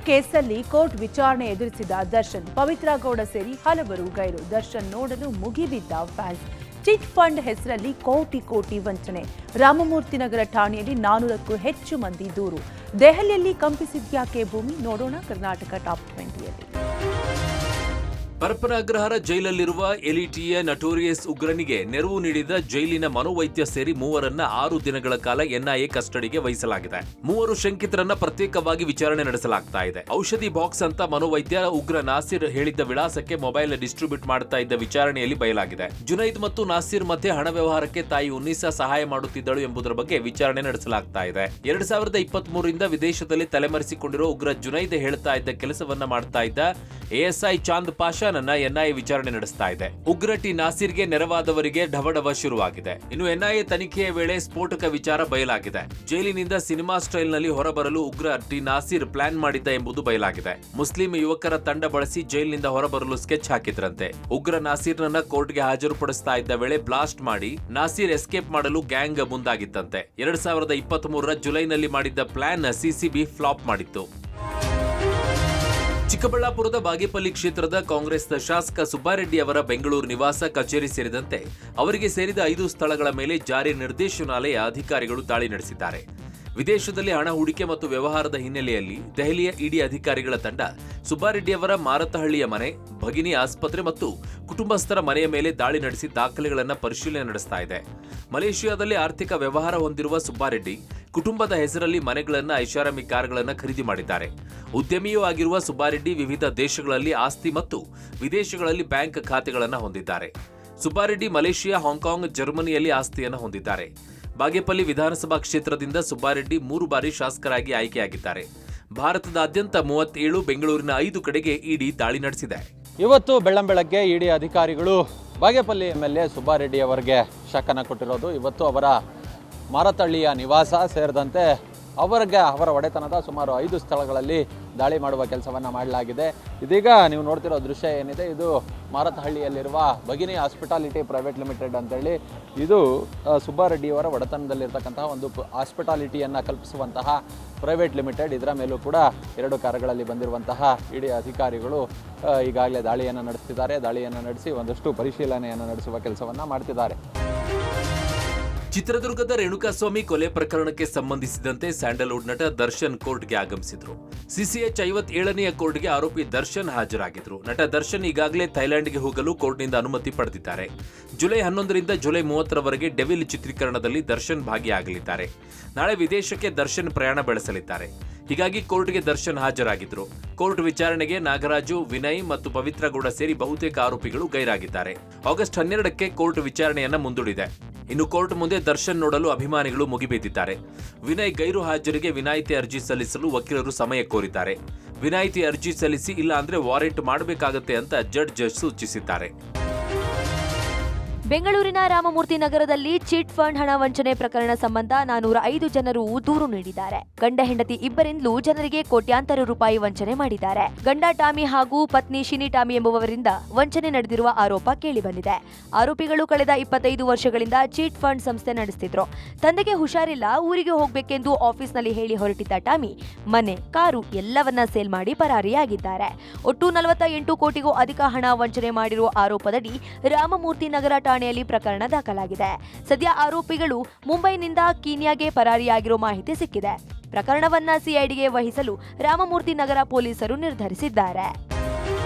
ಕೇಸಲ್ಲಿ ಕೋರ್ಟ್ ವಿಚಾರಣೆ ಎದುರಿಸಿದ ದರ್ಶನ್, ಪವಿತ್ರ ಗೌಡ ಸೇರಿ ಹಲವರು ಗೈರು. ದರ್ಶನ್ ನೋಡಲು ಮುಗಿಬಿದ್ದ ಫ್ಯಾನ್ಸ್. ಚಿಟ್ ಫಂಡ್ ಹೆಸರಲ್ಲಿ ಕೋಟಿ ಕೋಟಿ ವಂಚನೆ. ರಾಮಮೂರ್ತಿ ನಗರ ಠಾಣೆಯಲ್ಲಿ 400ಕ್ಕೂ ಹೆಚ್ಚು ಮಂದಿ ದೂರು. ದೆಹಲಿಯಲ್ಲಿ ಕಂಪಿಸಿದ್ಯಾಕೆ ಭೂಮಿ? ನೋಡೋಣ ಕರ್ನಾಟಕ ಟಾಪ್ 20ಯಲ್ಲಿ. ಪರಪ್ಪನ ಜೈಲಲ್ಲಿರುವ ಎಲಿಟಿಯ ನಟೋರಿಯಸ್ ಉಗ್ರನಿಗೆ ನೆರವು ನೀಡಿದ ಜೈಲಿನ ಮನೋವೈದ್ಯ ಸೇರಿ ಮೂವರನ್ನ 6 ದಿನಗಳ ಕಾಲ ಎನ್ಐಎ ಕಸ್ಟಡಿಗೆ ವಹಿಸಲಾಗಿದೆ. ಮೂವರು ಶಂಕಿತರನ್ನ ಪ್ರತ್ಯೇಕವಾಗಿ ವಿಚಾರಣೆ ನಡೆಸಲಾಗ್ತಾ ಇದೆ. ಔಷಧಿ ಬಾಕ್ಸ್ ಅಂತ ಮನೋವೈದ್ಯ ಉಗ್ರ ನಾಸಿರ್ ಹೇಳಿದ್ದ ವಿಳಾಸಕ್ಕೆ ಮೊಬೈಲ್ ಡಿಸ್ಟ್ರಿಬ್ಯೂಟ್ ಮಾಡ್ತಾ ಇದ್ದ ವಿಚಾರಣೆಯಲ್ಲಿ ಬಯಲಾಗಿದೆ. ಜುನೈದ್ ಮತ್ತು ನಾಸಿರ್ ಮಧ್ಯೆ ಹಣ ವ್ಯವಹಾರಕ್ಕೆ ತಾಯಿ ಉನ್ನೀಸಾ ಸಹಾಯ ಮಾಡುತ್ತಿದ್ದಳು ಎಂಬುದರ ಬಗ್ಗೆ ವಿಚಾರಣೆ ನಡೆಸಲಾಗ್ತಾ ಇದೆ. 2023ರಿಂದ ವಿದೇಶದಲ್ಲಿ ತಲೆಮರೆಸಿಕೊಂಡಿರುವ ಉಗ್ರ ಜುನೈದ್ ಹೇಳ್ತಾ ಇದ್ದ ಕೆಲಸವನ್ನ ಮಾಡ್ತಾ ಇದ್ದ ಎಎಸ್ಐ ಚಾಂದ್ ಪಾಷಾ ಎನ್ಐಎ ವಿಚಾರಣೆ ನಡೆಸ್ತಾ ಇದೆ. ಉಗ್ರ ಟಿ ನಾಸಿರ್ಗೆ ನೆರವಾದವರಿಗೆ ಢವಢವ ಶುರುವಾಗಿದೆ. ಇನ್ನು ಎನ್ಐಎ ತನಿಖೆಯ ವೇಳೆ ಸ್ಫೋಟಕ ವಿಚಾರ ಬಯಲಾಗಿದೆ. ಜೈಲಿನಿಂದ ಸಿನಿಮಾ ಸ್ಟೈಲ್ ನಲ್ಲಿ ಹೊರಬರಲು ಉಗ್ರ ಟಿ ನಾಸಿರ್ ಪ್ಲಾನ್ ಮಾಡಿದ್ದ ಎಂಬುದು ಬಯಲಾಗಿದೆ. ಮುಸ್ಲಿಂ ಯುವಕರ ತಂಡ ಬಳಸಿ ಜೈಲಿನಿಂದ ಹೊರಬರಲು ಸ್ಕೆಚ್ ಹಾಕಿದ್ರಂತೆ. ಉಗ್ರ ನಾಸಿರ್ನನ್ನ ಕೋರ್ಟ್ಗೆ ಹಾಜರುಪಡಿಸ್ತಾ ಇದ್ದ ವೇಳೆ ಬ್ಲಾಸ್ಟ್ ಮಾಡಿ ನಾಸಿರ್ ಎಸ್ಕೇಪ್ ಮಾಡಲು ಗ್ಯಾಂಗ್ ಮುಂದಾಗಿತ್ತಂತೆ. 2023ರ ಜುಲೈನಲ್ಲಿ ಮಾಡಿದ್ದ ಪ್ಲಾನ್ ಸಿಸಿಬಿ ಫ್ಲಾಪ್ ಮಾಡಿತ್ತು. ಚಿಕ್ಕಬಳ್ಳಾಪುರದ ಬಾಗೇಪಲ್ಲಿ ಕ್ಷೇತ್ರದ ಕಾಂಗ್ರೆಸ್ ಶಾಸಕ ಸುಬ್ಬಾರೆಡ್ಡಿ ಅವರ ಬೆಂಗಳೂರು ನಿವಾಸ, ಕಚೇರಿ ಸೇರಿದಂತೆ ಅವರಿಗೆ ಸೇರಿದ 5 ಸ್ಥಳಗಳ ಮೇಲೆ ಜಾರಿ ನಿರ್ದೇಶನಾಲಯ ಅಧಿಕಾರಿಗಳು ದಾಳಿ ನಡೆಸಿದ್ದಾರೆ. ವಿದೇಶದಲ್ಲಿ ಹಣ ಹೂಡಿಕೆ ಮತ್ತು ವ್ಯವಹಾರದ ಹಿನ್ನೆಲೆಯಲ್ಲಿ ದೆಹಲಿಯ ಇಡಿ ಅಧಿಕಾರಿಗಳ ತಂಡ ಸುಬ್ಬಾರೆಡ್ಡಿ ಅವರ ಮಾರತಹಳ್ಳಿಯ ಮನೆ, ಭಗಿನಿ ಆಸ್ಪತ್ರೆ ಮತ್ತು ಕುಟುಂಬಸ್ಥರ ಮನೆಯ ಮೇಲೆ ದಾಳಿ ನಡೆಸಿ ದಾಖಲೆಗಳನ್ನು ಪರಿಶೀಲನೆ ನಡೆಸ್ತಾ ಇದೆ. ಮಲೇಷಿಯಾದಲ್ಲಿ ಆರ್ಥಿಕ ವ್ಯವಹಾರ ಹೊಂದಿರುವ ಸುಬ್ಬಾರೆಡ್ಡಿ ಕುಟುಂಬದ ಹೆಸರಲ್ಲಿ ಮನೆಗಳನ್ನು, ಐಷಾರಾಮಿ ಕಾರುಗಳನ್ನು ಖರೀದಿ ಮಾಡಿದ್ದಾರೆ. ಉದ್ಯಮಿಯೂ ಆಗಿರುವ ಸುಬ್ಬಾರೆಡ್ಡಿ ವಿವಿಧ ದೇಶಗಳಲ್ಲಿ ಆಸ್ತಿ ಮತ್ತು ವಿದೇಶಗಳಲ್ಲಿ ಬ್ಯಾಂಕ್ ಖಾತೆಗಳನ್ನು ಹೊಂದಿದ್ದಾರೆ. ಸುಬ್ಬಾರೆಡ್ಡಿ ಮಲೇಷಿಯಾ, ಹಾಂಗ್ಕಾಂಗ್, ಜರ್ಮನಿಯಲ್ಲಿ ಆಸ್ತಿಯನ್ನು ಹೊಂದಿದ್ದಾರೆ. ಬಾಗೇಪಲ್ಲಿ ವಿಧಾನಸಭಾ ಕ್ಷೇತ್ರದಿಂದ ಸುಬ್ಬಾರೆಡ್ಡಿ 3 ಬಾರಿ ಶಾಸಕರಾಗಿ ಆಯ್ಕೆಯಾಗಿದ್ದಾರೆ. ಭಾರತದಾದ್ಯಂತ 37, ಬೆಂಗಳೂರಿನ 5 ಕಡೆಗೆ ಇಡಿ ದಾಳಿ ನಡೆಸಿದೆ. ಇವತ್ತು ಬೆಳ್ಳಂಬೆಳಗ್ಗೆ ಇಡಿ ಅಧಿಕಾರಿಗಳು ಬಾಗೇಪಲ್ಲಿ ಎಂಎಲ್ಎ ಸುಬ್ಬಾರೆಡ್ಡಿ ಅವರಿಗೆ ಶಾಕನ್ನು ಕೊಟ್ಟಿರೋದು. ಇವತ್ತು ಅವರ ಮಾರತಹಳ್ಳಿಯ ನಿವಾಸ ಸೇರಿದಂತೆ ಅವರ ಒಡೆತನದ ಸುಮಾರು 5 ಸ್ಥಳಗಳಲ್ಲಿ ದಾಳಿ ಮಾಡುವ ಕೆಲಸವನ್ನು ಮಾಡಲಾಗಿದೆ. ಇದೀಗ ನೀವು ನೋಡ್ತಿರೋ ದೃಶ್ಯ ಏನಿದೆ, ಇದು ಮಾರತಹಳ್ಳಿಯಲ್ಲಿರುವ ಭಗಿನಿ ಹಾಸ್ಪಿಟಾಲಿಟಿ ಪ್ರೈವೇಟ್ ಲಿಮಿಟೆಡ್ ಅಂತೇಳಿ, ಇದು ಸುಬ್ಬಾರೆಡ್ಡಿಯವರ ಒಡೆತನದಲ್ಲಿರ್ತಕ್ಕಂತಹ ಒಂದು ಹಾಸ್ಪಿಟಾಲಿಟಿಯನ್ನು ಕಲ್ಪಿಸುವಂತಹ ಪ್ರೈವೇಟ್ ಲಿಮಿಟೆಡ್. ಇದರ ಮೇಲೂ ಕೂಡ 2 ಕಾರುಗಳಲ್ಲಿ ಬಂದಿರುವಂತಹ ಇಡಿ ಅಧಿಕಾರಿಗಳು ಈಗಾಗಲೇ ದಾಳಿಯನ್ನು ನಡೆಸ್ತಿದ್ದಾರೆ. ದಾಳಿಯನ್ನು ನಡೆಸಿ ಒಂದಷ್ಟು ಪರಿಶೀಲನೆಯನ್ನು ನಡೆಸುವ ಕೆಲಸವನ್ನು ಮಾಡ್ತಿದ್ದಾರೆ. ಚಿತ್ರದುರ್ಗದ ರೇಣುಕಾಸ್ವಾಮಿ ಕೊಲೆ ಪ್ರಕರಣಕ್ಕೆ ಸಂಬಂಧಿಸಿದಂತೆ ಸ್ಯಾಂಡಲ್ವುಡ್ ನಟ ದರ್ಶನ್ ಕೋರ್ಟ್ಗೆ ಆಗಮಿಸಿದ್ರು. ಸಿಸಿಎಚ್ 57ನೇ ಕೋರ್ಟ್ಗೆ ಆರೋಪಿ ದರ್ಶನ್ ಹಾಜರಾಗಿದ್ರು. ನಟ ದರ್ಶನ್ ಈಗಾಗಲೇ ಥೈಲ್ಯಾಂಡ್ಗೆ ಹೋಗಲು ಕೋರ್ಟ್ನಿಂದ ಅನುಮತಿ ಪಡೆದಿದ್ದಾರೆ. ಜುಲೈ 11ರಿಂದ ಜುಲೈ 30ರವರೆಗೆ ಡೆವಿಲ್ ಚಿತ್ರೀಕರಣದಲ್ಲಿ ದರ್ಶನ್ ಭಾಗಿಯಾಗಲಿದ್ದಾರೆ. ನಾಳೆ ವಿದೇಶಕ್ಕೆ ದರ್ಶನ್ ಪ್ರಯಾಣ ಬೆಳೆಸಲಿದ್ದಾರೆ. ಹೀಗಾಗಿ ಕೋರ್ಟ್ಗೆ ದರ್ಶನ್ ಹಾಜರಾಗಿದ್ರು. ಕೋರ್ಟ್ ವಿಚಾರಣೆಗೆ ನಾಗರಾಜು, ವಿನಯ್ ಮತ್ತು ಪವಿತ್ರ ಗೌಡ ಸೇರಿ ಬಹುತೇಕ ಆರೋಪಿಗಳು ಗೈರಾಗಿದ್ದಾರೆ. ಆಗಸ್ಟ್ 12ಕ್ಕೆ ಕೋರ್ಟ್ ವಿಚಾರಣೆಯನ್ನ ಮುಂದೂಡಿದೆ. ಇನ್ನು ಕೋರ್ಟ್ ಮುಂದೆ ದರ್ಶನ್ ನೋಡಲು ಅಭಿಮಾನಿಗಳು ಮುಗಿಬಿದ್ದಿದ್ದಾರೆ. ವಿನಯ್ ಗೈರು ಹಾಜರಿಗೆ ವಿನಾಯಿತಿ ಅರ್ಜಿ ಸಲ್ಲಿಸಲು ವಕೀಲರು ಸಮಯ ಕೋರಿದ್ದಾರೆ. ವಿನಾಯಿತಿ ಅರ್ಜಿ ಸಲ್ಲಿಸಿ, ಇಲ್ಲ ಅಂದ್ರೆ ವಾರೆಂಟ್ ಮಾಡಬೇಕಾಗುತ್ತೆ ಅಂತ ಜಡ್ಜ್ ಸೂಚಿಸಿದ್ದಾರೆ. ಬೆಂಗಳೂರಿನ ರಾಮಮೂರ್ತಿ ನಗರದಲ್ಲಿ ಚಿಟ್ ಫಂಡ್ ಹಣ ವಂಚನೆ ಪ್ರಕರಣ ಸಂಬಂಧ 405 ಜನರು ದೂರು ನೀಡಿದ್ದಾರೆ. ಗಂಡ ಹೆಂಡತಿ ಇಬ್ಬರಿಂದಲೂ ಜನರಿಗೆ ಕೋಟ್ಯಾಂತರ ರೂಪಾಯಿ ವಂಚನೆ ಮಾಡಿದ್ದಾರೆ. ಗಂಡ ಟಾಮಿ ಹಾಗೂ ಪತ್ನಿ ಶಿನಿ ಟಾಮಿ ಎಂಬುವವರಿಂದ ವಂಚನೆ ನಡೆದಿರುವ ಆರೋಪ ಕೇಳಿಬಂದಿದೆ. ಆರೋಪಿಗಳು ಕಳೆದ 25 ವರ್ಷಗಳಿಂದ ಚಿಟ್ ಫಂಡ್ ಸಂಸ್ಥೆ ನಡೆಸುತ್ತಿದ್ರು. ತಂದೆಗೆ ಹುಷಾರಿಲ್ಲ, ಊರಿಗೆ ಹೋಗಬೇಕೆಂದು ಆಫೀಸ್ನಲ್ಲಿ ಹೇಳಿ ಹೊರಟಿದ್ದ ಟಾಮಿ ಮನೆ, ಕಾರು ಎಲ್ಲವನ್ನ ಸೇಲ್ ಮಾಡಿ ಪರಾರಿಯಾಗಿದ್ದಾರೆ. ಒಟ್ಟು 48 ಕೋಟಿಗೂ ಅಧಿಕ ಹಣ ವಂಚನೆ ಮಾಡಿರುವ ಆರೋಪದಡಿ ರಾಮಮೂರ್ತಿ ನಗರ ಠಾಣೆಯಲ್ಲಿ ಪ್ರಕರಣ ದಾಖಲಾಗಿದೆ. ಸದ್ಯ ಆರೋಪಿಗಳು ಮುಂಬೈನಿಂದ ಕೀನ್ಯಾಗೆ ಪರಾರಿಯಾಗಿರೋ ಮಾಹಿತಿ ಸಿಕ್ಕಿದೆ. ಪ್ರಕರಣವನ್ನ ಸಿಐಡಿಗೆ ವಹಿಸಲು ರಾಮಮೂರ್ತಿ ನಗರ ಪೊಲೀಸರು ನಿರ್ಧರಿಸಿದ್ದಾರೆ.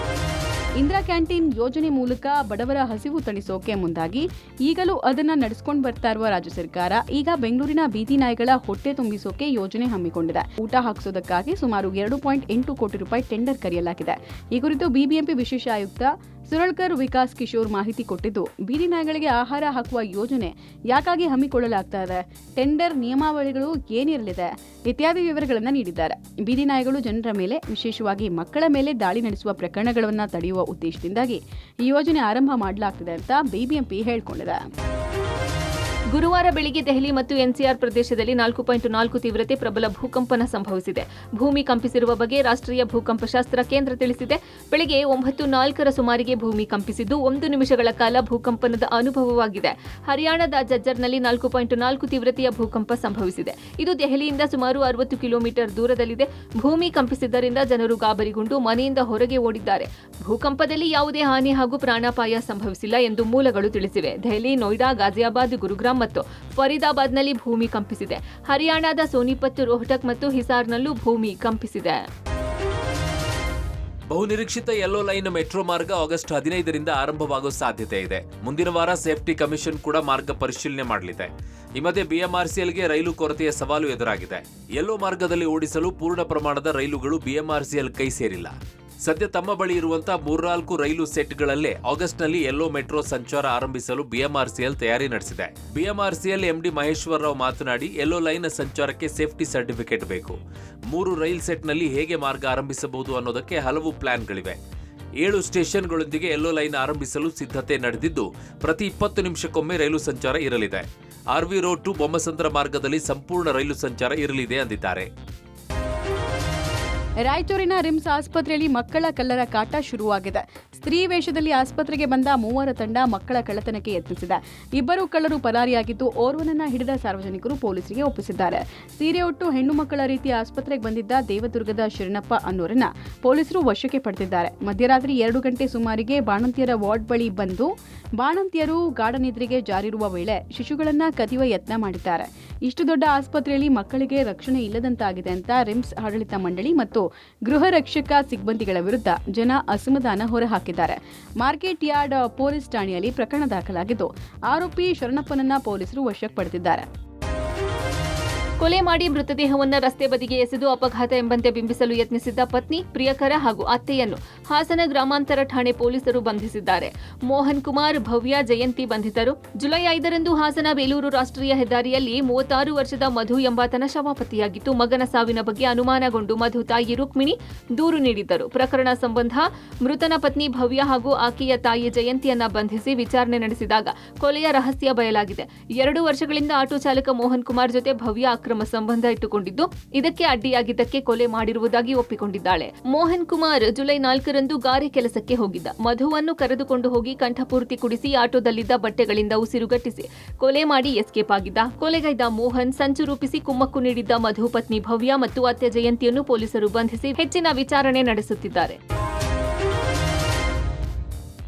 ಇಂದಿರಾ ಕ್ಯಾಂಟೀನ್ ಯೋಜನೆ ಮೂಲಕ ಬಡವರ ಹಸಿವು ತಣಿಸೋಕೆ ಮುಂದಾಗಿ ಈಗಲೂ ಅದನ್ನ ನಡೆಸಿಕೊಂಡು ಬರ್ತಾ ಇರುವ ರಾಜ್ಯ ಸರ್ಕಾರ ಈಗ ಬೆಂಗಳೂರಿನ ಬೀದಿ ನಾಯಿಗಳ ಹೊಟ್ಟೆ ತುಂಬಿಸೋಕೆ ಯೋಜನೆ ಹಮ್ಮಿಕೊಂಡಿದೆ. ಊಟ ಹಾಕಿಸೋದಕ್ಕಾಗಿ ಸುಮಾರು 2.8 ಕೋಟಿ ರೂಪಾಯಿ ಟೆಂಡರ್ ಕರೆಯಲಾಗಿದೆ. ಈ ಕುರಿತು ಬಿಬಿಎಂಪಿ ವಿಶೇಷ ಆಯುಕ್ತ ಸುರಳ್ಕರ್ ವಿಕಾಸ್ ಕಿಶೋರ್ ಮಾಹಿತಿ ಕೊಟ್ಟಿದ್ದು, ಬೀದಿ ನಾಯಿಗಳಿಗೆ ಆಹಾರ ಹಾಕುವ ಯೋಜನೆ ಯಾಕಾಗಿ ಹಮ್ಮಿಕೊಳ್ಳಲಾಗ್ತಾ ಇದೆ, ಟೆಂಡರ್ ನಿಯಮಾವಳಿಗಳು ಏನಿರಲಿದೆ ಇತ್ಯಾದಿ ವಿವರಗಳನ್ನು ನೀಡಿದ್ದಾರೆ. ಬೀದಿ ನಾಯಿಗಳು ಜನರ ಮೇಲೆ, ವಿಶೇಷವಾಗಿ ಮಕ್ಕಳ ಮೇಲೆ ದಾಳಿ ನಡೆಸುವ ಪ್ರಕರಣಗಳನ್ನು ತಡೆಯುವ ಉದ್ದೇಶದಿಂದಾಗಿ ಈ ಯೋಜನೆ ಆರಂಭ ಮಾಡಲಾಗ್ತಿದೆ ಅಂತ ಬಿಬಿಎಂಪಿ ಹೇಳಿಕೊಂಡಿದೆ. ಗುರುವಾರ ಬೆಳಿಗ್ಗೆ ದೆಹಲಿ ಮತ್ತು ಎನ್ಸಿಆರ್ ಪ್ರದೇಶದಲ್ಲಿ 4.4 ತೀವ್ರತೆ ಪ್ರಬಲ ಭೂಕಂಪನ ಸಂಭವಿಸಿದೆ. ಭೂಮಿ ಕಂಪಿಸಿರುವ ಬಗ್ಗೆ ರಾಷ್ಟ್ರೀಯ ಭೂಕಂಪಶಾಸ್ತ್ರ ಕೇಂದ್ರ ತಿಳಿಸಿದೆ. ಬೆಳಗ್ಗೆ 9:04 ಸುಮಾರಿಗೆ ಭೂಮಿ ಕಂಪಿಸಿದ್ದು 1 ನಿಮಿಷಗಳ ಕಾಲ ಭೂಕಂಪನದ ಅನುಭವವಾಗಿದೆ. ಹರಿಯಾಣದ ಜಜ್ಜರ್ನಲ್ಲಿ 4.4 ತೀವ್ರತೆಯ ಭೂಕಂಪ ಸಂಭವಿಸಿದೆ. ಇದು ದೆಹಲಿಯಿಂದ ಸುಮಾರು 60 ಕಿಲೋಮೀಟರ್ ದೂರದಲ್ಲಿದೆ. ಭೂಮಿ ಕಂಪಿಸಿದ್ದರಿಂದ ಜನರು ಗಾಬರಿಗೊಂಡು ಮನೆಯಿಂದ ಹೊರಗೆ ಓಡಿದ್ದಾರೆ. ಭೂಕಂಪದಲ್ಲಿ ಯಾವುದೇ ಹಾನಿ ಹಾಗೂ ಪ್ರಾಣಾಪಾಯ ಸಂಭವಿಸಿಲ್ಲ ಎಂದು ಮೂಲಗಳು ತಿಳಿಸಿವೆ. ದೆಹಲಿ, ನೋಯ್ಡಾ, ಗಾಜಿಯಾಬಾದ್, ಗುರುಗ್ರಾಮ್ ಮತ್ತು ಫರೀದಾಬಾದ್ನಲ್ಲಿ ಭೂಮಿ ಕಂಪಿಸಿದೆ. ಹರಿಯಾಣದ ಸೋನಿಪತ್, ರೋಹ್ಟಕ್ ಮತ್ತು ಹಿಸಾರ್ನಲ್ಲೂ ಭೂಮಿ ಕಂಪಿಸಿದೆ. ಬಹುನಿರೀಕ್ಷಿತ ಯೆಲ್ಲೋ ಲೈನ್ ಮೆಟ್ರೋ ಮಾರ್ಗ ಆಗಸ್ಟ್ 15ರಿಂದ ಆರಂಭವಾಗುವ ಸಾಧ್ಯತೆ ಇದೆ. ಮುಂದಿನ ವಾರ ಸೇಫ್ಟಿ ಕಮಿಷನ್ ಕೂಡ ಮಾರ್ಗ ಪರಿಶೀಲನೆ ಮಾಡಲಿದೆ. ಈ ಮಧ್ಯೆ ಬಿಎಂಆರ್ಸಿಎಲ್ಗೆ ರೈಲು ಕೊರತೆಯ ಸವಾಲು ಎದುರಾಗಿದೆ. ಯೆಲ್ಲೋ ಮಾರ್ಗದಲ್ಲಿ ಓಡಿಸಲು ಪೂರ್ಣ ಪ್ರಮಾಣದ ರೈಲುಗಳು ಬಿಎಂಆರ್ಸಿಎಲ್ ಕೈ ಸೇರಿಲ್ಲ. ಸದ್ಯ ತಮ್ಮ ಬಳಿ ಇರುವಂತಹ 3-4 ರೈಲು ಸೆಟ್ಗಳಲ್ಲೇ ಆಗಸ್ಟ್ನಲ್ಲಿ ಯೆಲ್ಲೋ ಮೆಟ್ರೋ ಸಂಚಾರ ಆರಂಭಿಸಲು ಬಿಎಂಆರ್ಸಿಎಲ್ ತಯಾರಿ ನಡೆಸಿದೆ. ಬಿಎಂಆರ್ಸಿಎಲ್ ಎಂಡಿ ಮಹೇಶ್ವರ್ ರಾವ್ ಮಾತನಾಡಿ, ಯೆಲ್ಲೋ ಲೈನ್ ಸಂಚಾರಕ್ಕೆ ಸೇಫ್ಟಿ ಸರ್ಟಿಫಿಕೇಟ್ ಬೇಕು. 3 ರೈಲ್ ಸೆಟ್ನಲ್ಲಿ ಹೇಗೆ ಮಾರ್ಗ ಆರಂಭಿಸಬಹುದು ಅನ್ನೋದಕ್ಕೆ ಹಲವು ಪ್ಲಾನ್ಗಳಿವೆ. 7 ಸ್ಟೇಷನ್ಗಳೊಂದಿಗೆ ಯೆಲ್ಲೋ ಲೈನ್ ಆರಂಭಿಸಲು ಸಿದ್ಧತೆ ನಡೆದಿದ್ದು, ಪ್ರತಿ 20 ನಿಮಿಷಕ್ಕೊಮ್ಮೆ ರೈಲು ಸಂಚಾರ ಇರಲಿದೆ. ಆರ್ವಿ ರೋಡ್ ಟು ಬೊಮ್ಮಸಂದ್ರ ಮಾರ್ಗದಲ್ಲಿ ಸಂಪೂರ್ಣ ರೈಲು ಸಂಚಾರ ಇರಲಿದೆ ಅಂದಿದ್ದಾರೆ. ರಾಯಚೂರಿನ ರಿಮ್ಸ್ ಆಸ್ಪತ್ರೆಯಲ್ಲಿ ಮಕ್ಕಳ ಕಳ್ಳರ ಕಾಟ ಶುರುವಾಗಿದೆ. ಸ್ತ್ರೀ ವೇಷದಲ್ಲಿ ಆಸ್ಪತ್ರೆಗೆ ಬಂದ 3 ತಂಡ ಮಕ್ಕಳ ಕಳ್ಳತನಕ್ಕೆ ಯತ್ನಿಸಿದೆ. 2 ಕಳ್ಳರು ಪರಾರಿಯಾಗಿದ್ದು, ಓರ್ವನನ್ನ ಹಿಡಿದ ಸಾರ್ವಜನಿಕರು ಪೊಲೀಸರಿಗೆ ಒಪ್ಪಿಸಿದ್ದಾರೆ. ಸೀರೆ ಉಟ್ಟು ಹೆಣ್ಣು ಮಕ್ಕಳ ರೀತಿ ಆಸ್ಪತ್ರೆಗೆ ಬಂದಿದ್ದ ದೇವದುರ್ಗದ ಶರಣಪ್ಪ ಅನ್ನೋರನ್ನ ಪೊಲೀಸರು ವಶಕ್ಕೆ ಪಡೆದಿದ್ದಾರೆ. ಮಧ್ಯರಾತ್ರಿ 2 ಗಂಟೆ ಸುಮಾರಿಗೆ ಬಾಣಂತಿಯರ ವಾರ್ಡ್ ಬಳಿ ಬಂದು ಬಾಣಂತಿಯರು ಗಾಢನಿದ್ರೆಗೆ ಜಾರಿರುವ ವೇಳೆ ಶಿಶುಗಳನ್ನ ಕದಿಯುವ ಯತ್ನ ಮಾಡಿದ್ದಾರೆ. ಇಷ್ಟು ದೊಡ್ಡ ಆಸ್ಪತ್ರೆಯಲ್ಲಿ ಮಕ್ಕಳಿಗೆ ರಕ್ಷಣೆ ಇಲ್ಲದಂತಾಗಿದೆ ಅಂತ ರಿಮ್ಸ್ ಆಡಳಿತ ಮಂಡಳಿ ಮತ್ತು ಗೃಹ ರಕ್ಷಕ ಸಿಬ್ಬಂದಿಗಳ ವಿರುದ್ಧ ಜನ ಅಸಮಾಧಾನ ಹೊರಹಾಕಿದ್ದಾರೆ. ಮಾರ್ಕೆಟ್ ಯಾರ್ಡ್ ಪೊಲೀಸ್ ಠಾಣೆಯಲ್ಲಿ ಪ್ರಕರಣ ದಾಖಲಾಗಿದ್ದು, ಆರೋಪಿ ಶರಣಪ್ಪನನ್ನ ಪೊಲೀಸರು ವಶಕ್ಕೆ ಪಡೆದಿದ್ದಾರೆ. ಕೊಲೆ ಮಾಡಿ ಮೃತದೇಹವನ್ನು ರಸ್ತೆ ಬದಿಗೆ ಎಸೆದು ಅಪಘಾತ ಎಂಬಂತೆ ಬಿಂಬಿಸಲು ಯತ್ನಿಸಿದ್ದ ಪತ್ನಿ, ಪ್ರಿಯಕರ ಹಾಗೂ ಅತ್ತೆಯನ್ನು ಹಾಸನ ಗ್ರಾಮಾಂತರ ಠಾಣೆ ಪೊಲೀಸರು ಬಂಧಿಸಿದ್ದಾರೆ. ಮೋಹನ್ ಕುಮಾರ್, ಭವ್ಯ, ಜಯಂತಿ ಬಂಧಿತರು. ಜುಲೈ 5ರಂದು ಹಾಸನ ಬೇಲೂರು ರಾಷ್ಟ್ರೀಯ ಹೆದ್ದಾರಿಯಲ್ಲಿ 36 ವರ್ಷದ ಮಧು ಎಂಬಾತನ ಶವ ಪತ್ತೆಯಾಗಿತ್ತು. ಮಗನ ಸಾವಿನ ಬಗ್ಗೆ ಅನುಮಾನಗೊಂಡು ಮಧು ತಾಯಿ ರುಕ್ಮಿಣಿ ದೂರು ನೀಡಿದ್ದರು. ಪ್ರಕರಣ ಸಂಬಂಧ ಮೃತನ ಪತ್ನಿ ಭವ್ಯ ಹಾಗೂ ಆಕೆಯ ತಾಯಿ ಜಯಂತಿಯನ್ನ ಬಂಧಿಸಿ ವಿಚಾರಣೆ ನಡೆಸಿದಾಗ ಕೊಲೆಯ ರಹಸ್ಯ ಬಯಲಾಗಿದೆ. 2 ವರ್ಷಗಳಿಂದ ಆಟೋ ಚಾಲಕ ಮೋಹನ್ ಕುಮಾರ್ ಜೊತೆ ಭವ್ಯ ಅಕ್ರಮ ಸಂಬಂಧ ಇಟ್ಟುಕೊಂಡಿದ್ದು, ಇದಕ್ಕೆ ಅಡ್ಡಿಯಾಗಿದ್ದಕ್ಕೆ ಕೊಲೆ ಮಾಡಿರುವುದಾಗಿ ಒಪ್ಪಿಕೊಂಡಿದ್ದಾಳೆ. ಮೋಹನ್ ಕುಮಾರ್ ಜುಲೈ 4ರಂದು ಗಾರೆ ಕೆಲಸಕ್ಕೆ ಹೋಗಿದ್ದ. ಮಧುವನ್ನು ಕರೆದುಕೊಂಡು ಹೋಗಿ ಕಂಠಪೂರ್ತಿ ಕುಡಿಸಿ ಆಟೋದಲ್ಲಿದ್ದ ಬಟ್ಟೆಗಳಿಂದ ಉಸಿರುಗಟ್ಟಿಸಿ ಕೊಲೆ ಮಾಡಿ ಎಸ್ಕೇಪ್ ಆಗಿದ್ದ. ಕೊಲೆಗೈದ ಮೋಹನ್ ಸಂಚು ರೂಪಿಸಿ ಕುಮ್ಮಕ್ಕು ನೀಡಿದ್ದ ಮಧು ಪತ್ನಿ ಭವ್ಯ ಮತ್ತು ಅತ್ತೆ ಜಯಂತಿಯನ್ನು ಪೊಲೀಸರು ಬಂಧಿಸಿ ಹೆಚ್ಚಿನ ವಿಚಾರಣೆ ನಡೆಸುತ್ತಿದ್ದಾರೆ.